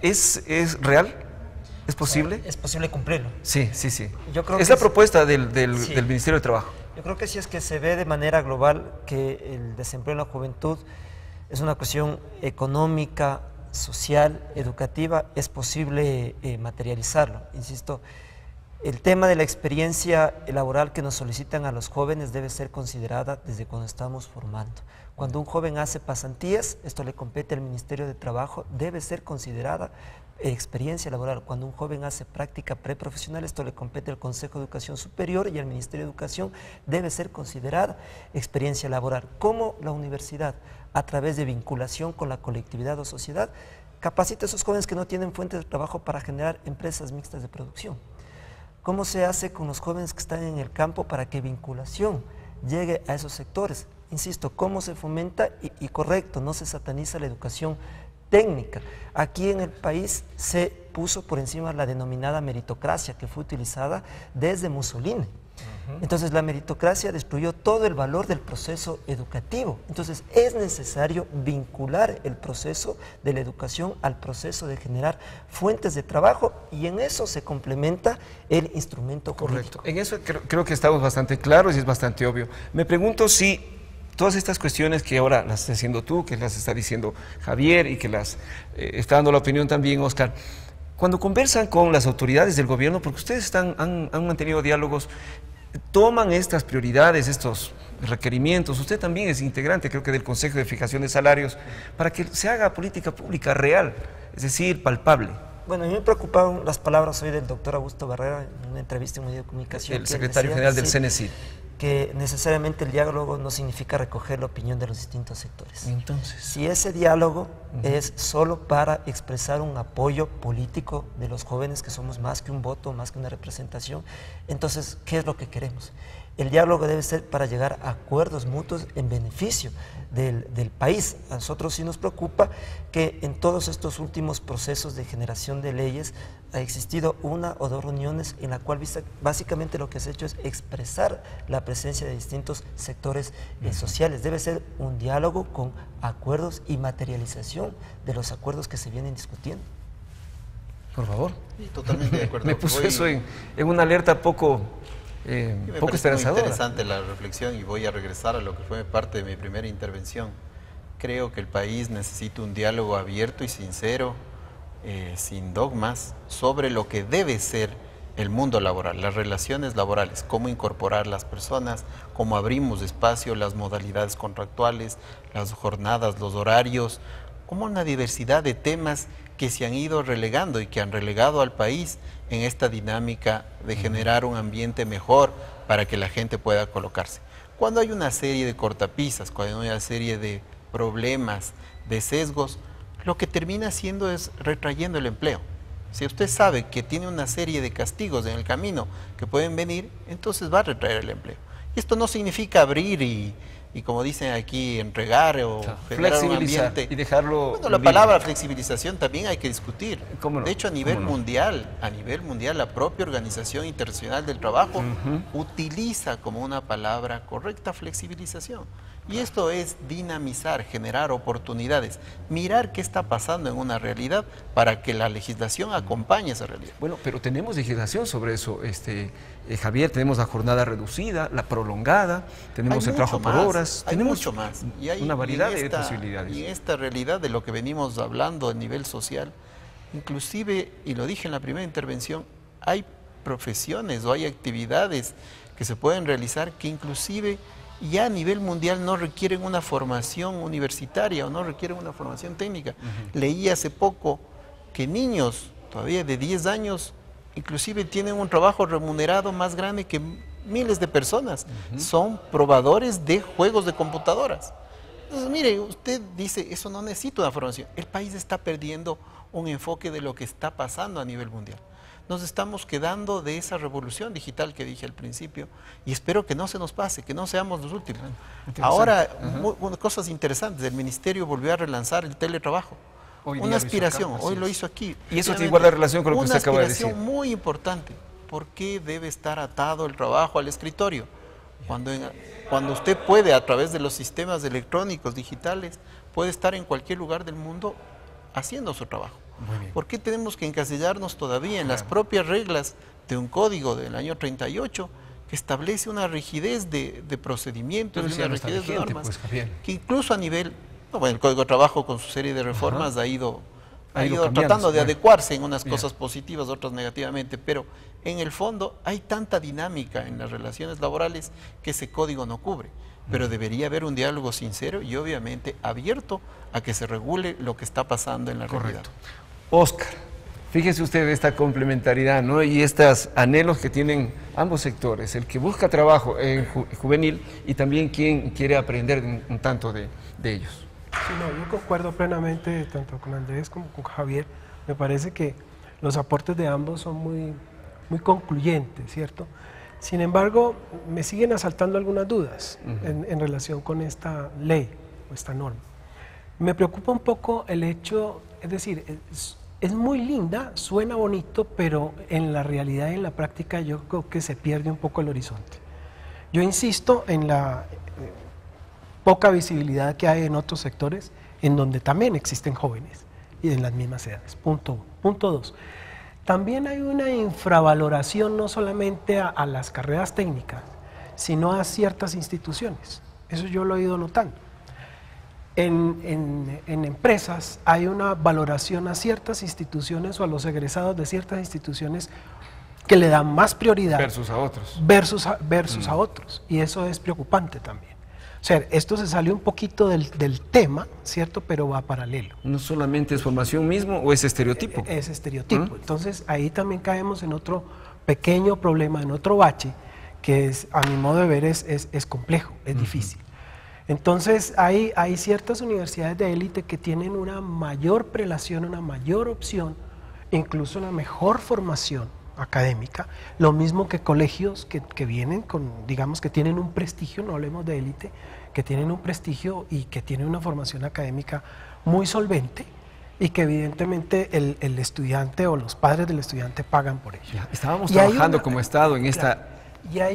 ¿es real? ¿Es posible? O sea, es posible cumplirlo. Sí. Yo creo es la propuesta del Ministerio de Trabajo. Yo creo que sí, es que se ve de manera global que el desempleo en la juventud es una cuestión económica, social, educativa, es posible materializarlo. Insisto, el tema de la experiencia laboral que nos solicitan a los jóvenes debe ser considerada desde cuando estamos formando. Cuando un joven hace pasantías, esto le compete al Ministerio de Trabajo, debe ser considerada experiencia laboral. Cuando un joven hace práctica preprofesional, esto le compete al Consejo de Educación Superior y al Ministerio de Educación, debe ser considerada experiencia laboral. ¿Cómo la universidad, a través de vinculación con la colectividad o sociedad, capacita a esos jóvenes que no tienen fuentes de trabajo para generar empresas mixtas de producción? ¿Cómo se hace con los jóvenes que están en el campo para que vinculación llegue a esos sectores? Insisto, ¿cómo se fomenta? Y correcto, no se sataniza la educación técnica. Aquí en el país se puso por encima la denominada meritocracia que fue utilizada desde Mussolini. Entonces la meritocracia destruyó todo el valor del proceso educativo. Entonces es necesario vincular el proceso de la educación al proceso de generar fuentes de trabajo, y en eso se complementa el instrumento jurídico. Correcto. En eso creo que estamos bastante claros y es bastante obvio. Me pregunto si todas estas cuestiones que ahora las estás haciendo tú, que las está diciendo Javier y que las está dando la opinión también Oscar, cuando conversan con las autoridades del gobierno, porque ustedes han mantenido diálogos, toman estas prioridades, estos requerimientos, usted también es integrante, creo que del Consejo de Fijación de Salarios, para que se haga política pública real, es decir, palpable. Bueno, a mí me preocuparon las palabras hoy del doctor Augusto Barrera en una entrevista en un medio de comunicación. El secretario general del CNESID. Que necesariamente el diálogo no significa recoger la opinión de los distintos sectores. Entonces, si ese diálogo es solo para expresar un apoyo político de los jóvenes, que somos más que un voto, más que una representación, entonces, ¿qué es lo que queremos? El diálogo debe ser para llegar a acuerdos mutuos en beneficio del país. A nosotros sí nos preocupa que en todos estos últimos procesos de generación de leyes ha existido una o dos reuniones en la cual básicamente lo que se ha hecho es expresar la presencia de distintos sectores sociales. Debe ser un diálogo con acuerdos y materialización de los acuerdos que se vienen discutiendo. Por favor. Sí, totalmente de acuerdo. Me puso eso en una alerta poco esperanzadora. Muy interesante la reflexión, y voy a regresar a lo que fue parte de mi primera intervención. Creo que el país necesita un diálogo abierto y sincero, sin dogmas, sobre lo que debe ser el mundo laboral, las relaciones laborales, cómo incorporar las personas, cómo abrimos espacio, las modalidades contractuales, las jornadas, los horarios, como una diversidad de temas que se han ido relegando y que han relegado al país en esta dinámica de generar un ambiente mejor para que la gente pueda colocarse. Cuando hay una serie de cortapisas, cuando hay una serie de problemas, de sesgos, lo que termina haciendo es retrayendo el empleo. Si usted sabe que tiene una serie de castigos en el camino que pueden venir, entonces va a retraer el empleo. Y esto no significa abrir y como dicen aquí, entregar o generar un ambiente y dejarlo. Bueno, la palabra flexibilización también hay que discutir. ¿Cómo no? De hecho, a nivel mundial, la propia Organización Internacional del Trabajo utiliza como una palabra correcta flexibilización. Y esto es dinamizar, generar oportunidades, mirar qué está pasando en una realidad para que la legislación acompañe esa realidad. Bueno, pero tenemos legislación sobre eso, Javier, tenemos la jornada reducida, la prolongada, tenemos el trabajo por horas, tenemos mucho más. Y hay una variedad de posibilidades. Y en esta realidad de lo que venimos hablando a nivel social, inclusive, y lo dije en la primera intervención, hay profesiones o hay actividades que se pueden realizar que inclusive ya a nivel mundial no requieren una formación universitaria o no requieren una formación técnica. Leí hace poco que niños todavía de 10 años inclusive tienen un trabajo remunerado más grande que miles de personas. Son probadores de juegos de computadoras. Entonces, mire, usted dice, eso no necesita una formación. El país está perdiendo un enfoque de lo que está pasando a nivel mundial. Nos estamos quedando de esa revolución digital que dije al principio, y espero que no se nos pase, que no seamos los últimos. Ahora, cosas interesantes, el Ministerio volvió a relanzar el teletrabajo. Una aspiración, hoy lo hizo aquí. Y eso tiene igual relación con lo que usted acaba de decir. Una aspiración muy importante. ¿Por qué debe estar atado el trabajo al escritorio? Cuando usted puede, a través de los sistemas electrónicos, digitales, puede estar en cualquier lugar del mundo haciendo su trabajo. ¿Por qué tenemos que encasillarnos todavía en las propias reglas de un código del año 38 que establece una rigidez de procedimientos, una rigidez de normas, que incluso a nivel, el Código de Trabajo con su serie de reformas ha ido ha ido tratando de adecuarse en unas cosas positivas, otras negativamente, pero en el fondo hay tanta dinámica en las relaciones laborales que ese código no cubre. Pero debería haber un diálogo sincero y obviamente abierto a que se regule lo que está pasando en la realidad. Oscar, fíjese usted esta complementariedad, ¿no? Y estos anhelos que tienen ambos sectores, el que busca trabajo en juvenil y también quien quiere aprender un tanto de ellos. Sí, no, yo concuerdo plenamente tanto con Andrés como con Javier. Me parece que los aportes de ambos son muy concluyentes, ¿cierto? Sin embargo, me siguen asaltando algunas dudas en relación con esta ley o esta norma. Me preocupa un poco el hecho, es decir, es muy linda, suena bonito, pero en la realidad y en la práctica yo creo que se pierde un poco el horizonte. Yo insisto en la poca visibilidad que hay en otros sectores en donde también existen jóvenes y en las mismas edades. Punto uno. Punto dos. También hay una infravaloración no solamente a las carreras técnicas, sino a ciertas instituciones. Eso yo lo he ido notando. En empresas hay una valoración a ciertas instituciones o a los egresados de ciertas instituciones que le dan más prioridad versus a otros. Versus a otros. Y eso es preocupante también. O sea, esto se sale un poquito del tema, ¿cierto? Pero va paralelo. No solamente es formación mismo o es estereotipo. Es estereotipo. Entonces, ahí también caemos en otro pequeño problema, en otro bache, que es, a mi modo de ver es complejo, es difícil. Entonces, hay ciertas universidades de élite que tienen una mayor prelación, una mayor opción, incluso una mejor formación académica, lo mismo que colegios que vienen con, digamos, que tienen un prestigio, no hablemos de élite, que tienen un prestigio y que tienen una formación académica muy solvente y que evidentemente el estudiante o los padres del estudiante pagan por ello. Ya, estábamos trabajando como Estado en esta,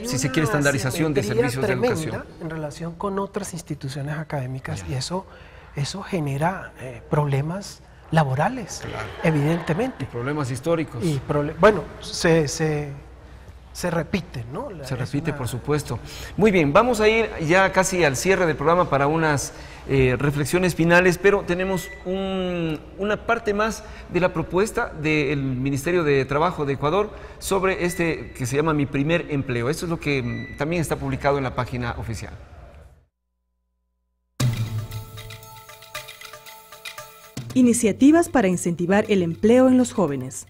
si se quiere, estandarización de servicios de educación. En relación con otras instituciones académicas y eso genera problemas laborales, evidentemente. Y problemas históricos. Y bueno, se repite, ¿no? Se repite, por supuesto. Muy bien, vamos a ir ya casi al cierre del programa para unas reflexiones finales, pero tenemos una parte más de la propuesta del Ministerio de Trabajo de Ecuador sobre que se llama Mi Primer Empleo. Esto es lo que también está publicado en la página oficial. Iniciativas para incentivar el empleo en los jóvenes.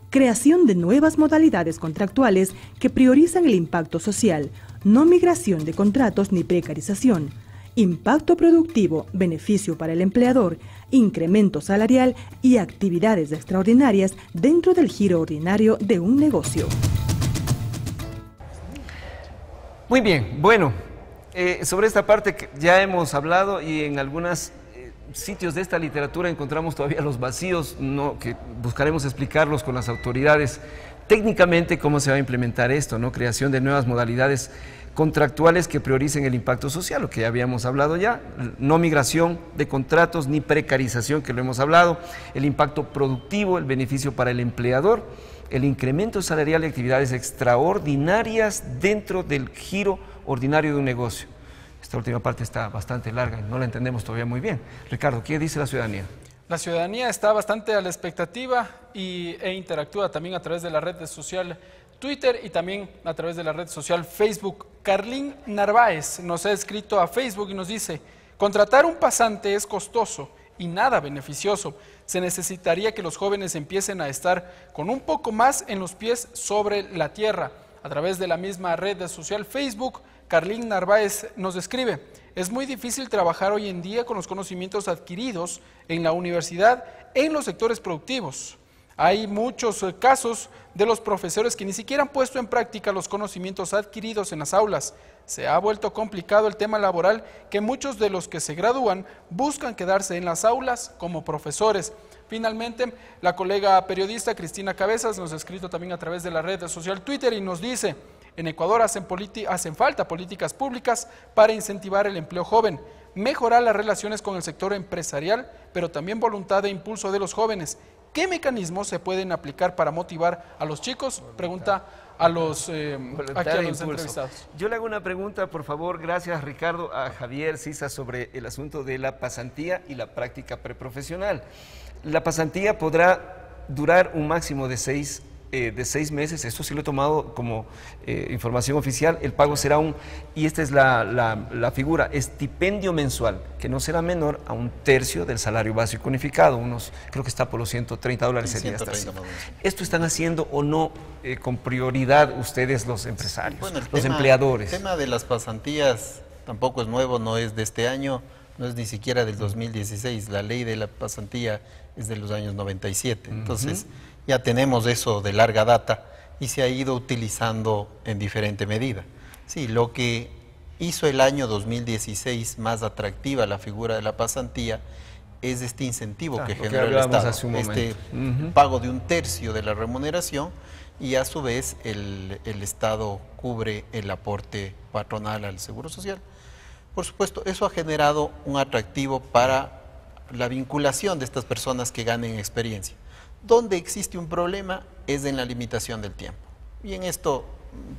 Creación de nuevas modalidades contractuales que priorizan el impacto social, no migración de contratos ni precarización, impacto productivo, beneficio para el empleador, incremento salarial y actividades extraordinarias dentro del giro ordinario de un negocio. Muy bien, bueno, sobre esta parte que ya hemos hablado y en algunas sitios de esta literatura encontramos todavía los vacíos, que buscaremos explicarlos con las autoridades técnicamente cómo se va a implementar esto, ¿no? Creación de nuevas modalidades contractuales que prioricen el impacto social, lo que ya habíamos hablado ya, no migración de contratos ni precarización, que lo hemos hablado, el impacto productivo, el beneficio para el empleador, el incremento salarial de actividades extraordinarias dentro del giro ordinario de un negocio. Esta última parte está bastante larga y no la entendemos todavía muy bien. Ricardo, ¿qué dice la ciudadanía? La ciudadanía está bastante a la expectativa e interactúa también a través de la red social Twitter y también a través de la red social Facebook. Carlín Narváez nos ha escrito a Facebook y nos dice: contratar un pasante es costoso y nada beneficioso. Se necesitaría que los jóvenes empiecen a estar con un poco más en los pies sobre la tierra. A través de la misma red social Facebook, Carlín Narváez nos escribe: es muy difícil trabajar hoy en día con los conocimientos adquiridos en la universidad en los sectores productivos. Hay muchos casos de los profesores que ni siquiera han puesto en práctica los conocimientos adquiridos en las aulas. Se ha vuelto complicado el tema laboral, que muchos de los que se gradúan buscan quedarse en las aulas como profesores. Finalmente, la colega periodista Cristina Cabezas nos ha escrito también a través de la red social Twitter y nos dice: en Ecuador hacen falta políticas públicas para incentivar el empleo joven, mejorar las relaciones con el sector empresarial, pero también voluntad e impulso de los jóvenes. ¿Qué mecanismos se pueden aplicar para motivar a los chicos? Pregunta a los entrevistados. Yo le hago una pregunta, por favor, gracias Ricardo, a Javier Sisa sobre el asunto de la pasantía y la práctica preprofesional. La pasantía podrá durar un máximo de 6 meses, esto sí lo he tomado como información oficial. El pago será y esta es la figura, estipendio mensual, que no será menor a 1/3 del salario básico unificado, creo que está por los $130 sería esta cifra. ¿Esto están haciendo o no con prioridad ustedes los empresarios, bueno, los empleadores? El tema de las pasantías tampoco es nuevo, no es de este año, no es ni siquiera del 2016, la ley de la pasantía es de los años 97, entonces ya tenemos eso de larga data y se ha ido utilizando en diferente medida. Sí, lo que hizo el año 2016 más atractiva la figura de la pasantía es este incentivo que generó el Estado, este pago de 1/3 de la remuneración, y a su vez el Estado cubre el aporte patronal al Seguro Social. Por supuesto, eso ha generado un atractivo para la vinculación de estas personas que ganen experiencia. Donde existe un problema es en la limitación del tiempo. Y en esto,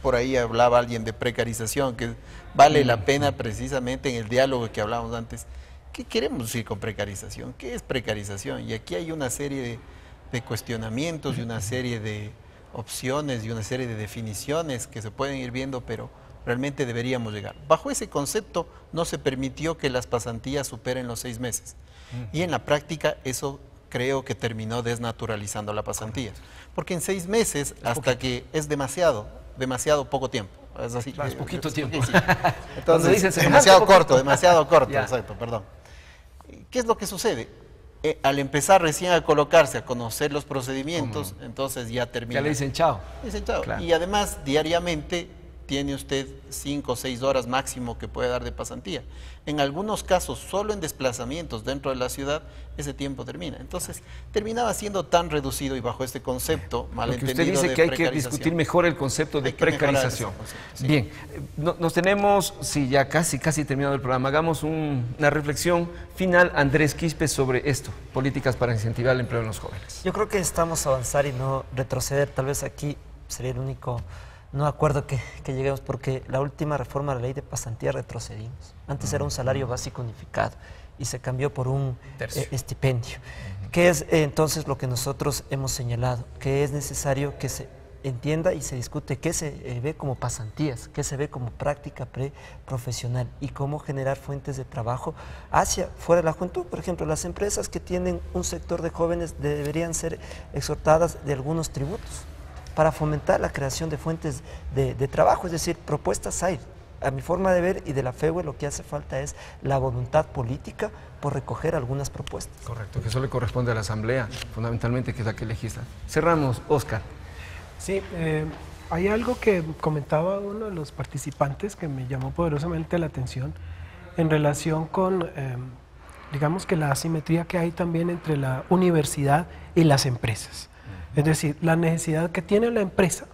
por ahí hablaba alguien de precarización, que vale la pena precisamente en el diálogo que hablábamos antes. ¿Qué queremos decir con precarización? ¿Qué es precarización? Y aquí hay una serie de cuestionamientos y una serie de opciones y una serie de definiciones que se pueden ir viendo, pero realmente deberíamos llegar. Bajo ese concepto no se permitió que las pasantías superen los 6 meses. Y en la práctica eso creo que terminó desnaturalizando la pasantía. Porque en 6 meses, hasta que es demasiado poco tiempo. Es así. Es poquito tiempo. Sí. Entonces, demasiado corto, exacto, perdón. ¿Qué es lo que sucede? Al empezar recién a colocarse, a conocer los procedimientos, entonces ya termina. Ya le dicen chao. Dicen chao. Claro. Y además, diariamente tiene usted 5 o 6 horas máximo que puede dar de pasantía. En algunos casos, solo en desplazamientos dentro de la ciudad, ese tiempo termina. Entonces, terminaba siendo tan reducido, y bajo este concepto malentendido. Porque usted dice que hay que discutir mejor el concepto de precarización. Sí. Bien, nos tenemos, ya casi terminado el programa. Hagamos una reflexión final, Andrés Quispe, sobre esto, políticas para incentivar el empleo en los jóvenes. Yo creo que necesitamos avanzar y no retroceder. Tal vez aquí sería el único no acuerdo que lleguemos, porque la última reforma de la ley de pasantía retrocedimos. Antes era un salario básico unificado y se cambió por un estipendio, que es entonces lo que nosotros hemos señalado, que es necesario que se entienda y se discute qué se ve como pasantías, qué se ve como práctica preprofesional y cómo generar fuentes de trabajo hacia fuera de la juventud. Por ejemplo, las empresas que tienen un sector de jóvenes deberían ser exhortadas de algunos tributos para fomentar la creación de fuentes de trabajo, es decir, propuestas hay. A mi forma de ver y de la FEWE, lo que hace falta es la voluntad política por recoger algunas propuestas. Correcto, que eso le corresponde a la Asamblea, fundamentalmente, que es la que legisla. Cerramos, Oscar. Sí, hay algo que comentaba uno de los participantes que me llamó poderosamente la atención en relación con, digamos que la asimetría que hay también entre la universidad y las empresas. Es decir, la necesidad que tiene la empresa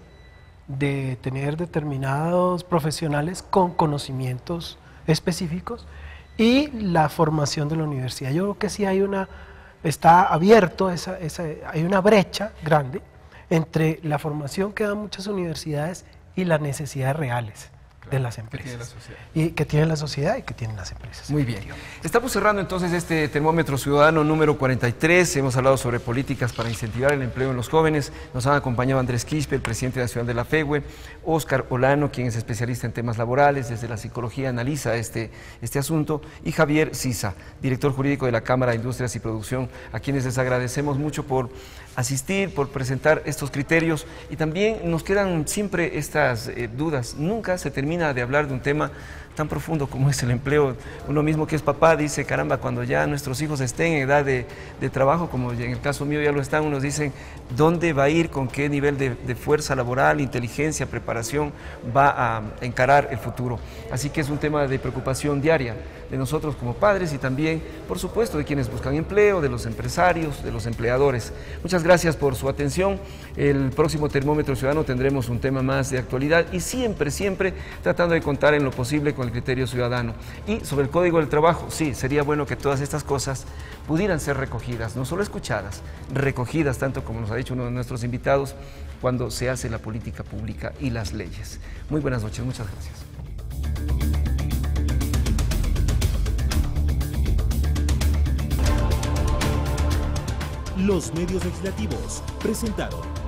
de tener determinados profesionales con conocimientos específicos y la formación de la universidad. Yo creo que sí está abierto, hay una brecha grande entre la formación que dan muchas universidades y las necesidades reales de las empresas. Que tiene la sociedad y que tienen las empresas. Muy bien. Estamos cerrando entonces este termómetro ciudadano número 43. Hemos hablado sobre políticas para incentivar el empleo en los jóvenes. Nos han acompañado Andrés Quispe, el presidente nacional de la FEWE, Óscar Olano, quien es especialista en temas laborales, desde la psicología analiza este asunto, y Javier Sisa, director jurídico de la Cámara de Industrias y Producción, a quienes les agradecemos mucho por asistir, por presentar estos criterios, y también nos quedan siempre estas dudas. Nunca se termina de hablar de un tema tan profundo como es el empleo. Uno mismo que es papá dice, caramba, cuando ya nuestros hijos estén en edad de trabajo, como en el caso mío ya lo están, unos dicen, ¿dónde va a ir, con qué nivel de fuerza laboral, inteligencia, preparación va a encarar el futuro? Así que es un tema de preocupación diaria de nosotros como padres y también, por supuesto, de quienes buscan empleo, de los empresarios, de los empleadores. Muchas gracias por su atención. El próximo Termómetro Ciudadano tendremos un tema más de actualidad y siempre tratando de contar en lo posible con el criterio ciudadano. Y sobre el Código del Trabajo, sí, sería bueno que todas estas cosas pudieran ser recogidas, no solo escuchadas, recogidas, tanto como nos ha dicho uno de nuestros invitados, cuando se hace la política pública y las leyes. Muy buenas noches, muchas gracias. Los medios legislativos presentaron